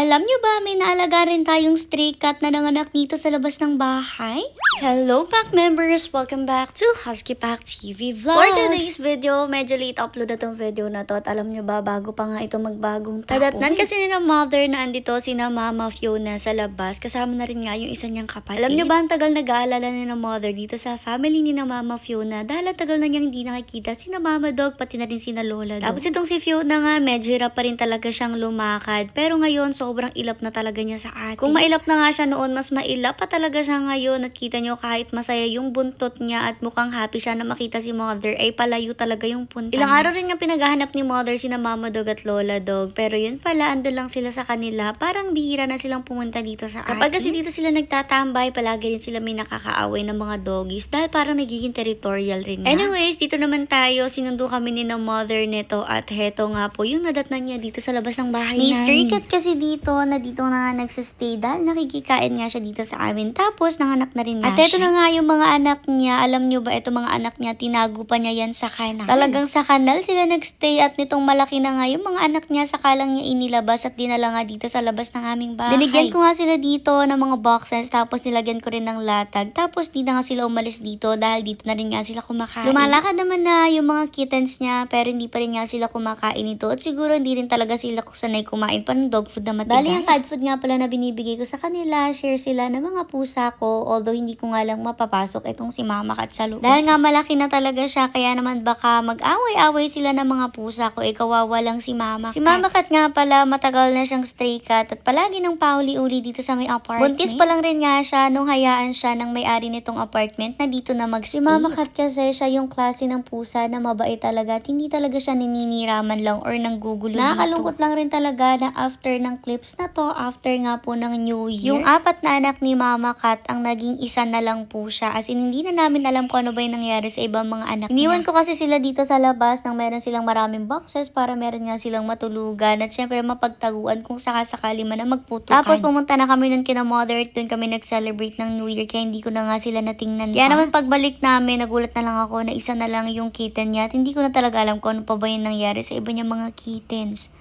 Alam nyo ba, may naalaga rin tayong stray cat na nanganak dito sa labas ng bahay? Hello pack members! Welcome back to Husky Pack TV Vlogs! For today's video, medyo late upload na tong video na to. At alam nyo ba, bago pa nga ito magbagong taon. Tadatnan kasi nila mother na andito sina Mama Fiona sa labas. Kasama na rin nga yung isa niyang kapatid. Alam nyo ba, ang tagal nag-aalala ni na mother dito sa family ni na Mama Fiona. Dahil ang tagal na niyang hindi nakikita sina Mama Dog, pati na rin sina Lola Dog. Tapos itong si Fiona nga, medyo hirap pa rin talaga siyang lumakad. Pero ngayon, sobrang ilap na talaga niya sa atin. Kung mailap na nga siya noon, mas mailap pa talaga siya ngayon. At kita nyo kahit masaya yung buntot niya at mukhang happy siya na makita si mother, ay palayo talaga yung punta niya. Ilang araw rin nga pinaghahanap ni mother sina Mama Dog at Lola Dog. Pero yun pala, ando lang sila sa kanila. Parang bihira na silang pumunta dito sa atin. Kapag kasi dito sila nagtatambay, palagi rin sila may nakakaaway ng mga doggies dahil parang nagiging territorial rin nga. Anyways, dito naman tayo. Sinundo kami ni na mother nito at heto nga po yung nadatnan niya dito sa labas ng bahay namin. May stray cat kasi dito na dito na nga nagsistay dahil nakikikain nga siya dito sa amin. Tapos nanganak na rin nga siya. At eto na nga yung mga anak niya. Alam nyo ba, eto mga anak niya, tinago pa niya yan sa kanal. Talagang sa kanal sila nagstay at nitong malaki na nga yung mga anak niya, saka lang niya inilabas at dinala nga dito sa labas ng aming bahay. Binigyan ko nga sila dito ng mga boxes, tapos nilagyan ko rin ng latag. Tapos di na nga sila umalis dito dahil dito na rin nga sila kumakain. Lumalakad naman na yung mga kittens niya, pero hindi pa rin nga sila kumakain ito. At siguro hindi rin talaga sila sanay kumain pa ng dog food na matigas. Bali, ang cat food nga pala na binibigay ko sa kanila, share sila ng mga pusa ko, although hindi ko nga lang mapapasok itong si Mama Cat sa loob. Dahil nga malaki na talaga siya, kaya naman baka mag-away-away sila ng mga pusa ko, kawawa lang si Mama Cat. Si Mama Cat nga pala, matagal na siyang stray cat at palagi nang pauli-uli dito sa may apartment. Buntis pa lang rin nga siya nung hayaan siya ng may-ari nitong apartment na dito na magstay. Si Mama Cat kasi siya yung klase ng pusa na mabait talaga at hindi talaga siya naniniraman lang or nanggugulo dito. Nakakalungkot lang rin talaga na after ng clips na to, after nga po ng New Year, yung 4 na anak ni Mama Cat, ang naging isa na lang po siya. As in, hindi na namin alam kung ano ba yung nangyari sa ibang mga anak niya. Iniwan ko kasi sila dito sa labas nang meron silang maraming boxes para meron nga silang matulugan at syempre mapagtaguan kung sakasakali man na magputukan. Tapos pumunta na kami nun kina mother at dun kami nag-celebrate ng New Year kaya hindi ko na nga sila natingnan. Kaya naman pagbalik namin, nagulat na lang ako na isa na lang yung kitten niya at hindi ko na talaga alam kung ano pa ba yung nangyari sa iba niya mga kittens.